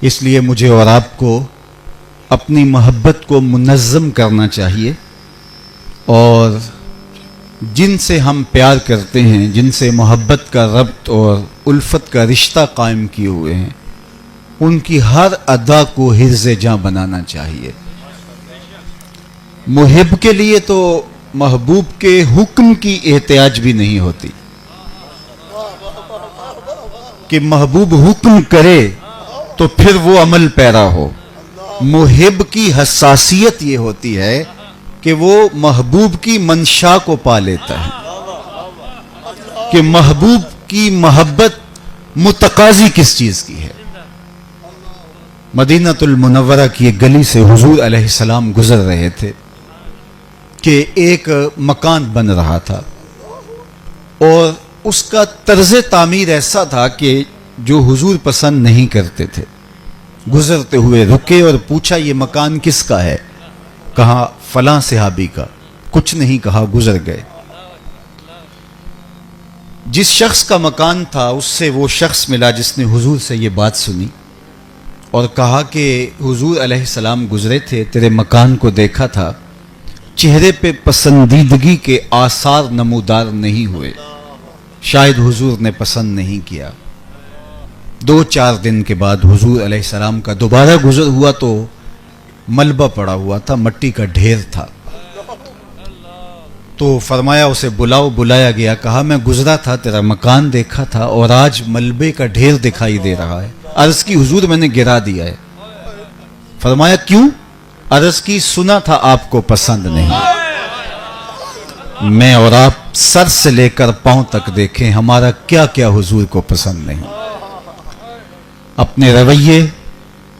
اس لیے مجھے اور آپ کو اپنی محبت کو منظم کرنا چاہیے، اور جن سے ہم پیار کرتے ہیں، جن سے محبت کا ربط اور الفت کا رشتہ قائم کیے ہوئے ہیں، ان کی ہر ادا کو حرز جاں بنانا چاہیے۔ محب کے لیے تو محبوب کے حکم کی احتیاج بھی نہیں ہوتی کہ محبوب حکم کرے تو پھر وہ عمل پیرا ہو۔ محب کی حساسیت یہ ہوتی ہے کہ وہ محبوب کی منشا کو پا لیتا ہے کہ محبوب کی محبت متقاضی کس چیز کی ہے۔ مدینہ المنورہ کی ایک گلی سے حضور علیہ السلام گزر رہے تھے کہ ایک مکان بن رہا تھا، اور اس کا طرز تعمیر ایسا تھا کہ جو حضور پسند نہیں کرتے تھے۔ گزرتے ہوئے رکے اور پوچھا یہ مکان کس کا ہے؟ کہا فلاں صحابی کا۔ کچھ نہیں کہا، گزر گئے۔ جس شخص کا مکان تھا اس سے وہ شخص ملا جس نے حضور سے یہ بات سنی اور کہا کہ حضور علیہ السلام گزرے تھے، تیرے مکان کو دیکھا تھا، چہرے پہ پسندیدگی کے آثار نمودار نہیں ہوئے، شاید حضور نے پسند نہیں کیا۔ 2-4 دن کے بعد حضور علیہ السلام کا دوبارہ گزر ہوا تو ملبہ پڑا ہوا تھا، مٹی کا ڈھیر تھا۔ تو فرمایا اسے بلاؤ۔ بلایا گیا، کہا میں گزرا تھا، تیرا مکان دیکھا تھا اور آج ملبے کا ڈھیر دکھائی دے رہا ہے۔ عرض کی حضور میں نے گرا دیا ہے۔ فرمایا کیوں؟ عرض کی سنا تھا آپ کو پسند نہیں۔ میں اور آپ سر سے لے کر پاؤں تک دیکھیں ہمارا کیا کیا حضور کو پسند نہیں۔ اپنے رویے،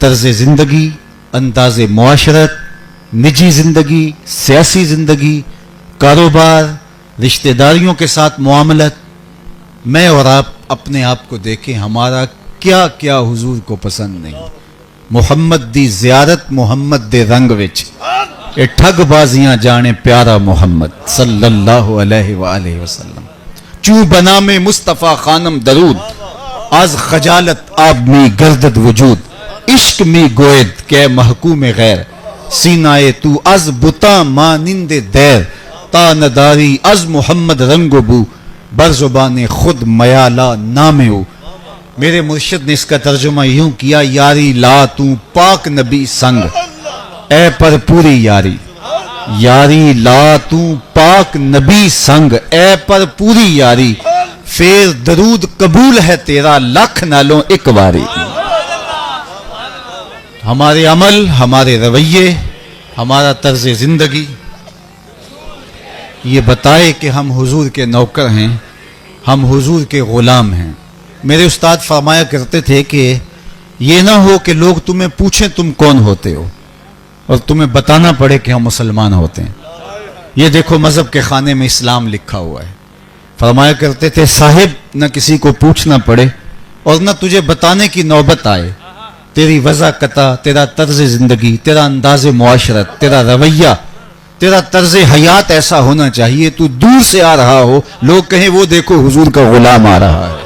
طرز زندگی، انداز معاشرت، نجی زندگی، سیاسی زندگی، کاروبار، رشتہ داریوں کے ساتھ معاملت، میں اور آپ اپنے آپ کو دیکھیں ہمارا کیا کیا حضور کو پسند نہیں۔ محمد دی زیارت محمد دے رنگ وچ، اے ٹھگ بازیاں جانے پیارا محمد صلی اللہ علیہ وآلہ وسلم۔ چوں بنا میں مصطفیٰ خانم درود، از خجالت آب می گردد وجود، عشق می گوید کہ محکوم غیر، سینائے تو از بتا مانند دیر، تا نداری از محمد رنگ و بو، بر زبان خود میالا نام او۔ میرے مرشد نے اس کا ترجمہ یوں کیا، یاری لا تو پاک نبی سنگ، اے پر پوری یاری، یاری لا تو پاک نبی سنگ، اے پر پوری یاری، پھر درود قبول ہے تیرا لاکھ نالوں ایک باری۔ ہمارے عمل، ہمارے رویے، ہمارا طرز زندگی یہ بتائے کہ ہم حضور کے نوکر ہیں، ہم حضور کے غلام ہیں۔ میرے استاد فرمایا کرتے تھے کہ یہ نہ ہو کہ لوگ تمہیں پوچھیں تم کون ہوتے ہو اور تمہیں بتانا پڑے کہ ہم مسلمان ہوتے ہیں۔ یہ دیکھو مذہب کے خانے میں اسلام لکھا ہوا ہے۔ فرمایا کرتے تھے صاحب نہ کسی کو پوچھنا پڑے اور نہ تجھے بتانے کی نوبت آئے، تیری وضاحت، تیرا طرز زندگی، تیرا انداز معاشرت، تیرا رویہ، تیرا طرز حیات ایسا ہونا چاہیے تو دور سے آ رہا ہو لوگ کہیں وہ دیکھو حضور کا غلام آ رہا ہے۔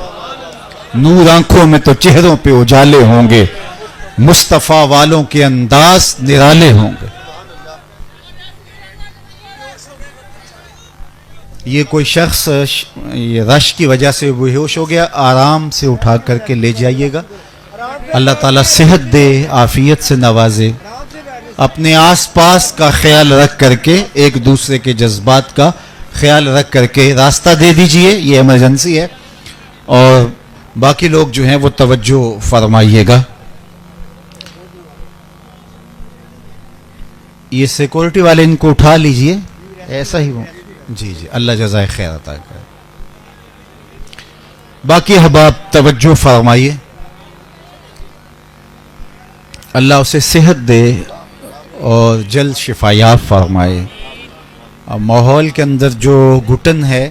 نور آنکھوں میں تو چہروں پہ اجالے ہوں گے، مصطفیٰ والوں کے انداز نرالے ہوں گے۔ یہ کوئی شخص یہ رش کی وجہ سے بے ہوش ہو گیا، آرام سے اٹھا کر کے لے جائیے گا۔ اللہ تعالیٰ صحت دے، عافیت سے نوازے۔ اپنے آس پاس کا خیال رکھ کر کے، ایک دوسرے کے جذبات کا خیال رکھ کر کے راستہ دے دیجئے، یہ ایمرجنسی ہے۔ اور باقی لوگ جو ہیں وہ توجہ فرمائیے گا۔ یہ سیکورٹی والے ان کو اٹھا لیجئے، ایسا ہی ہو جی جی، اللہ جزائے خیر عطا کرے۔ باقی احباب توجہ فرمائیے، اللہ اسے صحت دے اور جلد شفا یاب فرمائے۔ ماحول کے اندر جو گھٹن ہے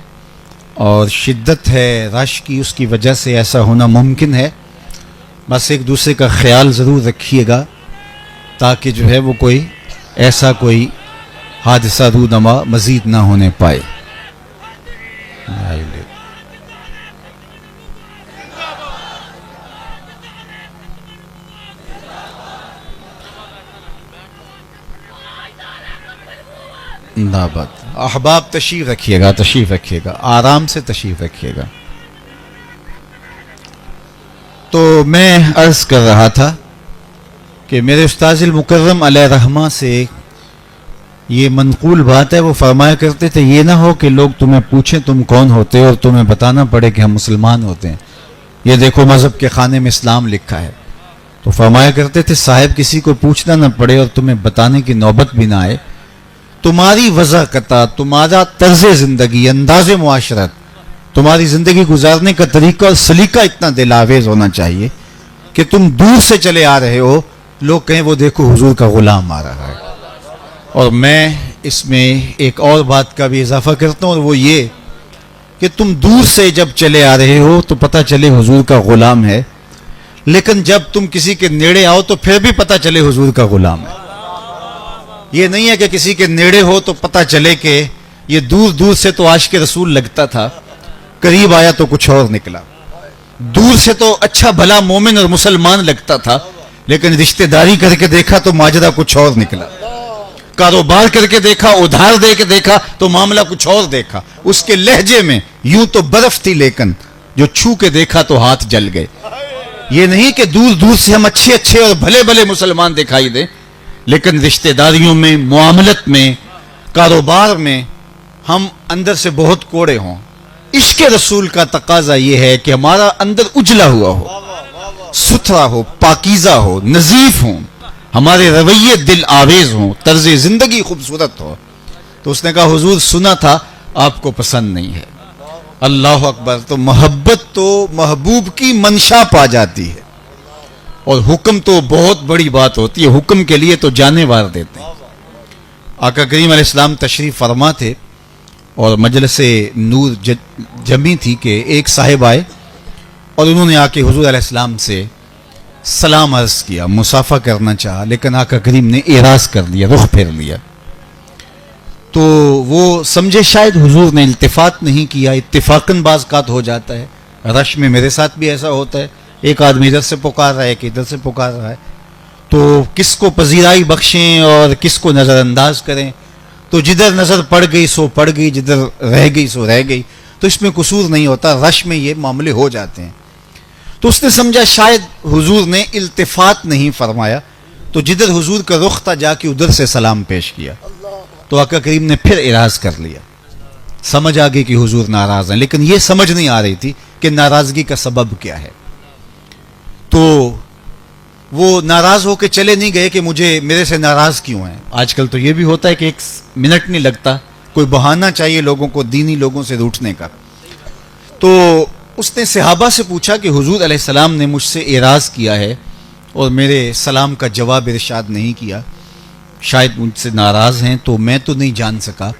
اور شدت ہے رش کی، اس کی وجہ سے ایسا ہونا ممکن ہے۔ بس ایک دوسرے کا خیال ضرور رکھیے گا تاکہ جو ہے وہ کوئی ایسا کوئی حادثہ رونما مزید نہ ہونے پائے۔ दावत। अहबाब तशरीफ रखिएगा, तशरीफ रखिएगा, आराम से तशरीफ रखिएगा। तो मैं अर्ज कर रहा था कि मेरे उस्ताज़ मुकर्रम अलैहि रहमा से ये मनकूल बात है, वो फरमाया करते थे ये ना हो कि लोग तुम्हें पूछें तुम कौन होते हो और तुम्हें बताना पड़े कि हम मुसलमान होते हैं, ये देखो मज़हब के खाने में इस्लाम लिखा है। तो फरमाया करते थे साहिब किसी को पूछना ना पड़े और तुम्हें बताने की नौबत भी ना आए, तुम्हारी वज़ाकता, तुम्हारा तर्ज ज़िंदगी, अंदाज़ मुआशरत, तुम्हारी ज़िंदगी गुजारने का तरीका और सलीका इतना दिलावेज होना चाहिए कि तुम दूर से चले आ रहे हो, लोग कहें वो देखो हुजूर का गुलाम आ रहा है। और मैं इसमें एक और बात का भी इजाफा करता हूँ, और वो ये कि तुम दूर से जब चले आ रहे हो तो पता चले हुजूर का गुलाम है, लेकिन जब तुम किसी के नेड़े आओ तो फिर भी पता चले हुजूर का गुलाम है। ये नहीं है कि किसी के नेड़े हो तो पता चले कि ये दूर दूर से तो आशिक रसूल लगता था, करीब आया तो कुछ और निकला। दूर से तो अच्छा भला मोमिन और मुसलमान लगता था, लेकिन रिश्तेदारी करके देखा तो माजरा कुछ और निकला। कारोबार करके देखा, उधार दे के देखा तो मामला कुछ और देखा। उसके लहजे में यूं तो बर्फ थी, लेकिन जो छू के देखा तो हाथ जल गए। ये नहीं कि दूर दूर से हम अच्छे अच्छे और भले भले मुसलमान दिखाई दें, लेकिन रिश्तेदारियों में, मुआमलत में, कारोबार में हम अंदर से बहुत कोड़े हों। इश्क रसूल का तकाजा यह है कि हमारा अंदर उजला हुआ हो, सुथरा हो, पाकीज़ा हो, नजीफ हो, हमारे रवैये दिल आवेज हो, तर्ज जिंदगी खूबसूरत हो। तो उसने कहा हुजूर सुना था आपको पसंद नहीं है। अल्लाह अकबर। तो मोहब्बत तो महबूब की मंशा पा जाती है, और हुक्म तो बहुत बड़ी बात होती है, हुक्म के लिए तो जाने वार देते हैं। आका करीम अलैहिस्सलाम तशरीफ फरमा थे और मजलिस नूर जमी थी कि एक साहिब आए और उन्होंने आके हुजूर अलैहिस्सलाम से सलाम अर्ज किया, मुसाफा करना चाहा, लेकिन आका करीम ने एराज कर लिया, रुख फेर लिया। तो वो समझे शायद हुजूर ने इल्तिफात नहीं किया। इत्तिफाकन बाज़ हो जाता है, रश में मेरे साथ भी ऐसा होता है, एक आदमी इधर से पुकार रहा है, एक इधर से पुकार रहा है, तो किसको पजीराई बख्शें और किसको नज़रअंदाज करें। तो जिधर नज़र पड़ गई सो पड़ गई, जिधर रह गई सो रह गई। तो इसमें कसूर नहीं होता, रश में ये मामले हो जाते हैं। तो उसने समझा शायद हुजूर ने इल्तिफात नहीं फरमाया, तो जिधर हुजूर का रुख था जाके उधर से सलाम पेश किया। तो आका करीम ने फिर इराज कर लिया। समझ आ गई कि हुजूर नाराज हैं, लेकिन ये समझ नहीं आ रही थी कि नाराजगी का सबब क्या है। तो वो नाराज होकर चले नहीं गए कि मुझे मेरे से नाराज क्यों हैं। आजकल तो ये भी होता है कि एक मिनट नहीं लगता, कोई बहाना चाहिए लोगों को दीनी लोगों से रूठने का। तो उसने सहाबा से पूछा कि हुजूर अलैहिस्सलाम ने मुझसे एराज किया है और मेरे सलाम का जवाब इरशाद नहीं किया, शायद मुझसे नाराज हैं, तो मैं तो नहीं जान सका।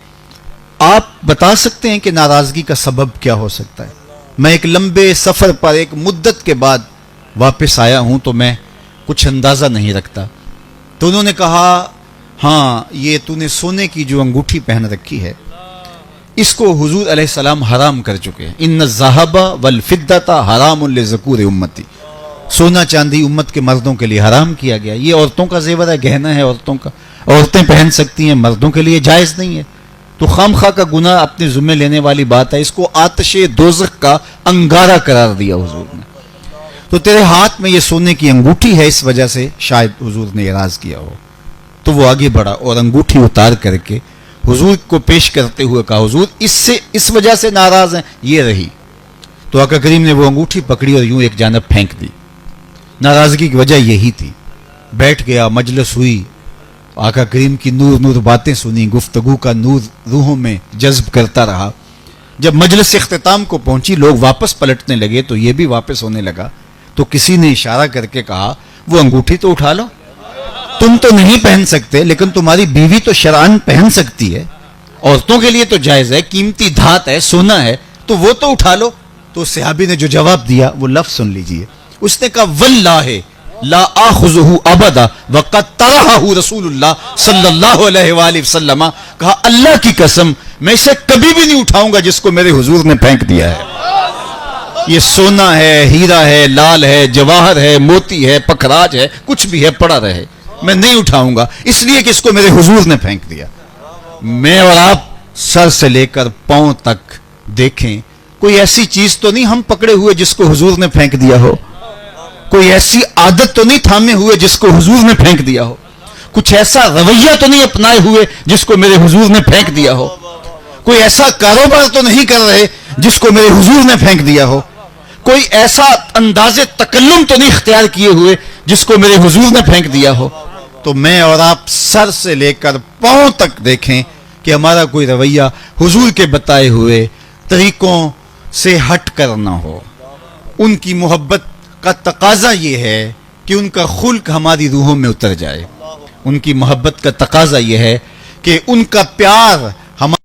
आप बता सकते हैं कि नाराजगी का सबब क्या हो सकता है? मैं एक लंबे सफर पर एक मुद्दत के बाद वापस आया हूं, तो मैं कुछ अंदाजा नहीं रखता। तो उन्होंने कहा हाँ, ये तूने सोने की जो अंगूठी पहन रखी है, इसको हुजूर अलैहिस्सलाम हराम कर चुके हैं। इन्न ज़हबा वल फिद्दता हरामुन लिज़कूर उम्मती। सोना चांदी उम्मत के मर्दों के लिए हराम किया गया। ये औरतों का जेवर है, गहना है औरतों का, औरतें पहन सकती हैं, मर्दों के लिए जायज़ नहीं है। तो खामखा का गुनाह अपने ज़िम्मे लेने वाली बात है। इसको आतिशे दोज़ख का अंगारा करार दिया हुजूर ने। तो तेरे हाथ में ये सोने की अंगूठी है, इस वजह से शायद हुजूर ने एराज किया हो। तो वो आगे बढ़ा और अंगूठी उतार करके हुजूर को पेश करते हुए कहा हुजूर इससे इस वजह से नाराज हैं, ये रही। तो आका करीम ने वो अंगूठी पकड़ी और यूं एक जानब फेंक दी। नाराजगी की वजह यही थी। बैठ गया, मजलिस हुई, आका करीम की नूर नूर बातें सुनी, गुफ्तगू का नूर रूहों में जज्ब करता रहा। जब मजलिस इख्तिताम को पहुंची, लोग वापस पलटने लगे, तो ये भी वापस होने लगा। तो किसी ने इशारा करके कहा वो अंगूठी तो उठा लो, तुम तो नहीं पहन सकते, लेकिन तुम्हारी बीवी तो शरअन पहन सकती है, औरतों के लिए तो जायज है, कीमती धात है, सोना है, तो वो तो उठा लो। तो सहाबी ने जो जवाब दिया वो लफ्ज सुन लीजिए। उसने कहा वल्लाहि ला आखुजुहु अबदा वक़द तरहहु रसूलुल्लाह सल्लल्लाहु अलैहि वसल्लम। कहा अल्लाह की कसम मैं इसे कभी भी नहीं उठाऊंगा जिसको मेरे हुजूर ने फेंक दिया है। ये सोना है, हीरा है, लाल है, जवाहर है, मोती है, पखराज है, कुछ भी है, पड़ा रहे, मैं नहीं उठाऊंगा, इसलिए कि इसको मेरे हुजूर ने फेंक दिया। میں اور آپ سر سے لے کر پاؤں تک دیکھیں، کوئی ایسی چیز تو نہیں ہم پکڑے ہوئے جس کو حضور نے پھینک دیا ہو، کوئی ایسی عادت تو نہیں تھامے ہوئے جس کو حضور نے پھینک دیا ہو، کچھ ایسا رویہ تو نہیں اپنائے ہوئے جس کو میرے حضور نے پھینک دیا ہو، کوئی ایسا کاروبار تو نہیں کر رہے جس کو میرے حضور نے پھینک دیا ہو، کوئی ایسا انداز تکلم تو نہیں اختیار کیے ہوئے جس کو میرے حضور نے پھینک دیا ہو۔ تو میں اور آپ سر سے لے کر پاؤں تک دیکھیں کہ ہمارا کوئی رویہ حضور کے بتائے ہوئے طریقوں سے ہٹ کر نہ ہو۔ ان کی محبت کا تقاضا یہ ہے کہ ان کا خلق ہماری روحوں میں اتر جائے، ان کی محبت کا تقاضا یہ ہے کہ ان کا پیار ہمارے